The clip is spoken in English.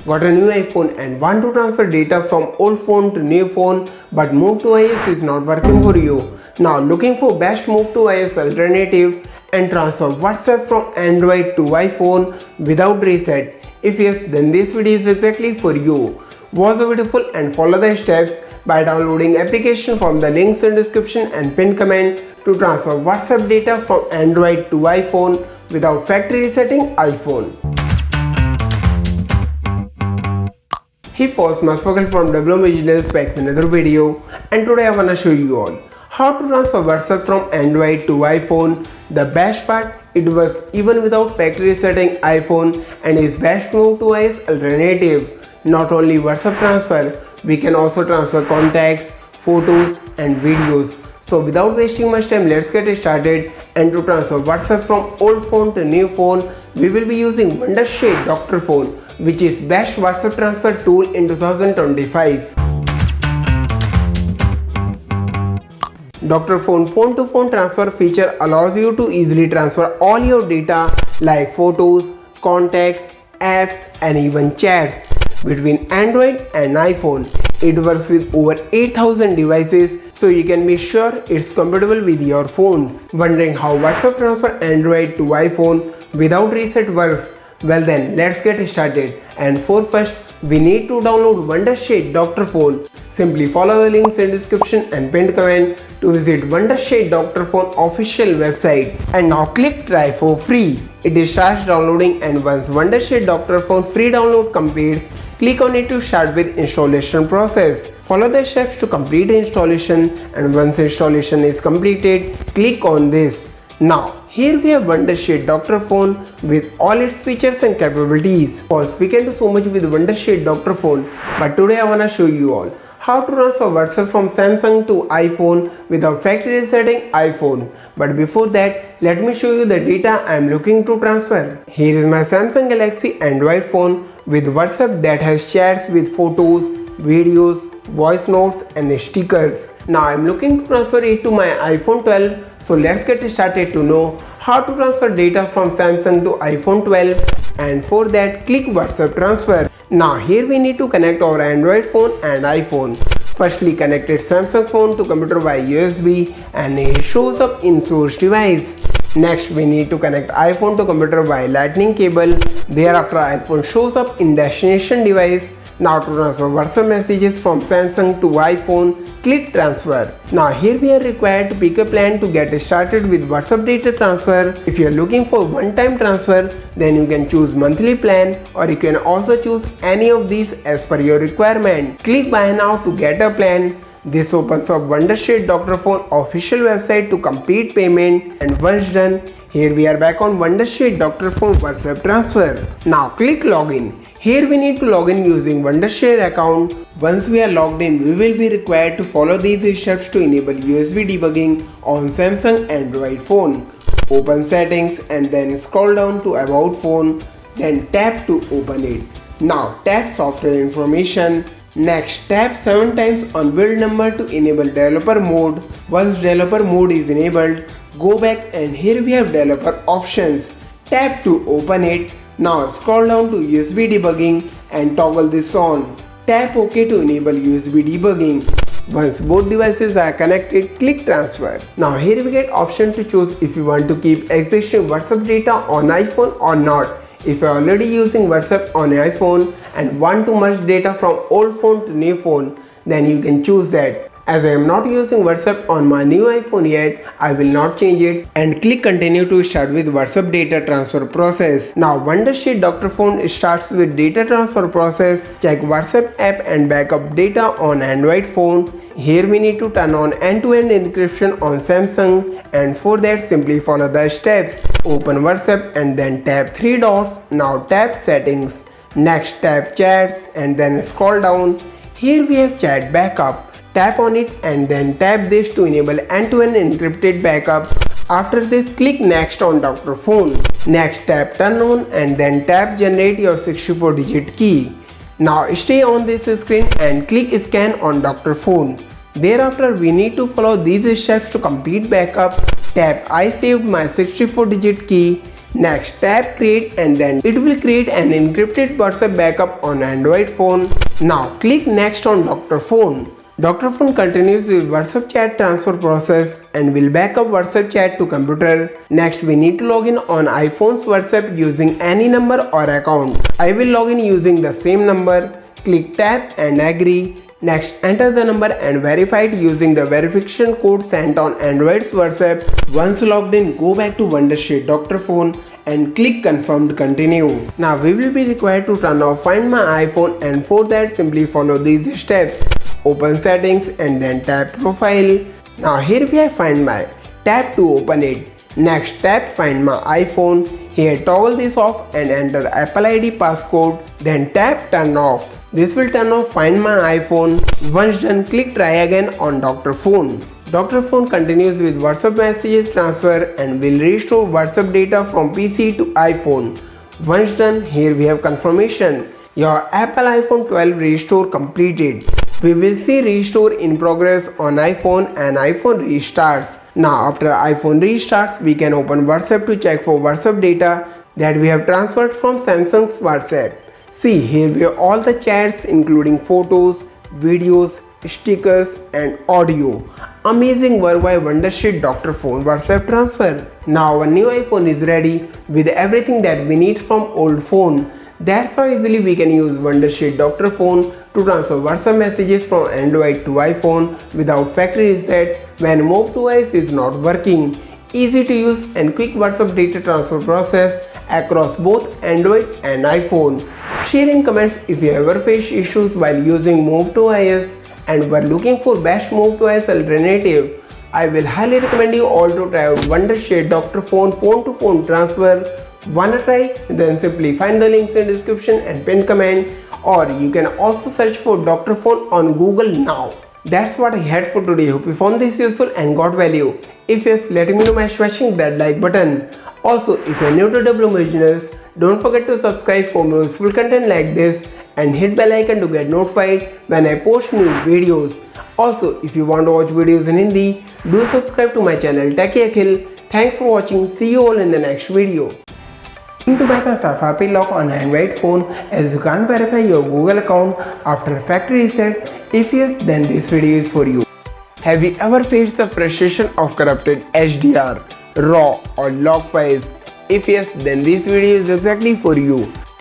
got a new iPhone and want to transfer data from old phone to new phone but move to iOS is not working for you. Now looking for best move to iOS alternative and transfer WhatsApp from Android to iPhone without reset? If yes, then this video is exactly for you. Watch the video full and follow the steps by downloading application from the links in description and pinned comment to transfer WhatsApp data from Android to iPhone without factory resetting iPhone. Hey folks, Maswakal from Debugging Business back with another video, and today I wanna show you all how to transfer WhatsApp from Android to iPhone. The best part, it works even without factory resetting iPhone and is best move to iOS alternative. Not only WhatsApp transfer, we can also transfer contacts, photos and videos. So without wasting much time, let's get started. And to transfer WhatsApp from old phone to new phone, we will be using Wondershare Dr.Fone, which is best WhatsApp transfer tool in 2025. Dr.Fone phone-to-phone transfer feature allows you to easily transfer all your data like photos, contacts, apps and even chats between Android and iPhone. It works with over 8,000 devices, so you can be sure it's compatible with your phones. Wondering how WhatsApp transfer Android to iPhone without reset works? Well then, let's get started. And for first, we need to download Wondershare Dr.Fone. Simply follow the links in description and pinned comment to visit Wondershare Dr.Fone official website. And now click try for free. It starts downloading, and once Wondershare Dr.Fone free download completes, click on it to start with installation process. Follow the steps to complete the installation, and once installation is completed, click on this. Now here we have Wondershare Dr.Fone with all its features and capabilities. Of course, we can do so much with Wondershare Dr.Fone, but today I wanna show you all how to transfer WhatsApp from Samsung to iPhone without factory resetting iPhone. But before that, let me show you the data I am looking to transfer. Here is my Samsung Galaxy Android phone with WhatsApp that has chats with photos, videos, voice notes and stickers. Now I am looking to transfer it to my iPhone 12. So let's get started to know how to transfer data from Samsung to iPhone 12, and for that click WhatsApp transfer. Now here we need to connect our Android phone and iPhone. Firstly, connect its Samsung phone to computer via USB and it shows up in source device. Next, we need to connect iPhone to computer via lightning cable. Thereafter, iPhone shows up in destination device. Now to transfer WhatsApp messages from Samsung to iPhone, click transfer. Now here we are required to pick a plan to get started with WhatsApp data transfer. If you are looking for one-time transfer, then you can choose monthly plan, or you can also choose any of these as per your requirement. Click buy now to get a plan. This opens up Wondershare Dr.Fone official website to complete payment, and once done, here we are back on Wondershare Dr.Fone WhatsApp transfer. Now click login. Here we need to log in using Wondershare account. Once we are logged in, we will be required to follow these steps to enable USB debugging on Samsung Android phone. Open settings and then scroll down to about phone, then tap to open it. Now tap software information. Next, tap 7 times on build number to enable developer mode. Once developer mode is enabled, go back and here we have developer options. Tap to open it. Now scroll down to USB debugging and toggle this on. Tap OK to enable USB debugging. Once both devices are connected, click transfer. Now here we get option to choose if you want to keep existing WhatsApp data on iPhone or not. If you are already using WhatsApp on iPhone and want to merge data from old phone to new phone, then you can choose that. As I am not using WhatsApp on my new iPhone yet, I will not change it, and click continue to start with WhatsApp data transfer process. Now Wondershare Dr.Fone starts with data transfer process. Check WhatsApp app and backup data on Android phone. Here we need to turn on end-to-end encryption on Samsung, and for that simply follow the steps. Open WhatsApp and then tap 3 dots. Now tap settings. Next tap chats and then scroll down. Here we have chat backup. Tap on it and then tap this to enable end-to-end encrypted backup. After this, click next on Dr.Fone. Next, tap turn on and then tap generate your 64-digit key. Now stay on this screen and click scan on Dr.Fone. Thereafter, we need to follow these steps to complete backup. Tap I saved my 64-digit key. Next, tap create and then it will create an encrypted WhatsApp backup on Android phone. Now click next on Dr.Fone. Dr.Fone continues with WhatsApp chat transfer process and will back up WhatsApp chat to computer. Next, we need to log in on iPhone's WhatsApp using any number or account. I will log in using the same number. Click tap and agree. Next, enter the number and verify it using the verification code sent on Android's WhatsApp. Once logged in, go back to Wondershare Dr.Fone and click confirm to continue. Now we will be required to turn off Find My iPhone, and for that simply follow these steps. Open settings and then tap profile. Now here we have Find My. Tap to open it. Next, tap Find My iPhone. Here toggle this off and enter Apple ID passcode. Then tap turn off. This will turn off Find My iPhone. Once done, click try again on Dr.Fone. Dr.Fone continues with WhatsApp messages transfer and will restore WhatsApp data from PC to iPhone. Once done, here we have confirmation. Your Apple iPhone 12 restore completed. We will see restore in progress on iPhone and iPhone restarts. Now after iPhone restarts, we can open WhatsApp to check for WhatsApp data that we have transferred from Samsung's WhatsApp. See, here we have all the chats including photos, videos, stickers and audio. Amazing work by Wondershare Dr.Fone WhatsApp transfer. Now our new iPhone is ready with everything that we need from old phone. That's how easily we can use Wondershare Dr.Fone to transfer WhatsApp messages from Android to iPhone without factory reset when Move device is not working. Easy to use and quick WhatsApp data transfer process across both Android and iPhone. Share in comments if you ever face issues while using Move to iOS and were looking for best Move to iOS alternative. I will highly recommend you all to try out Wondershare Dr.Fone phone to phone transfer. Wanna try? Then simply find the links in description and pinned comment, or you can also search for Dr.Fone on Google now. That's what I had for today. Hope you found this useful and got value. If yes, let me know by smashing that like button. Also, if you are new to Debugging Originals, don't forget to subscribe for more useful content like this and hit bell icon to get notified when I post new videos. Also, if you want to watch videos in Hindi, do subscribe to my channel Techie Akhil. Thanks for watching. See you all in the next video. To bypass FRP lock on Android phone, as you can't verify your Google account after factory reset. If yes, then this video is for you. Have you ever faced the frustration of corrupted HDR, RAW or log files? If yes, then this video is exactly for you.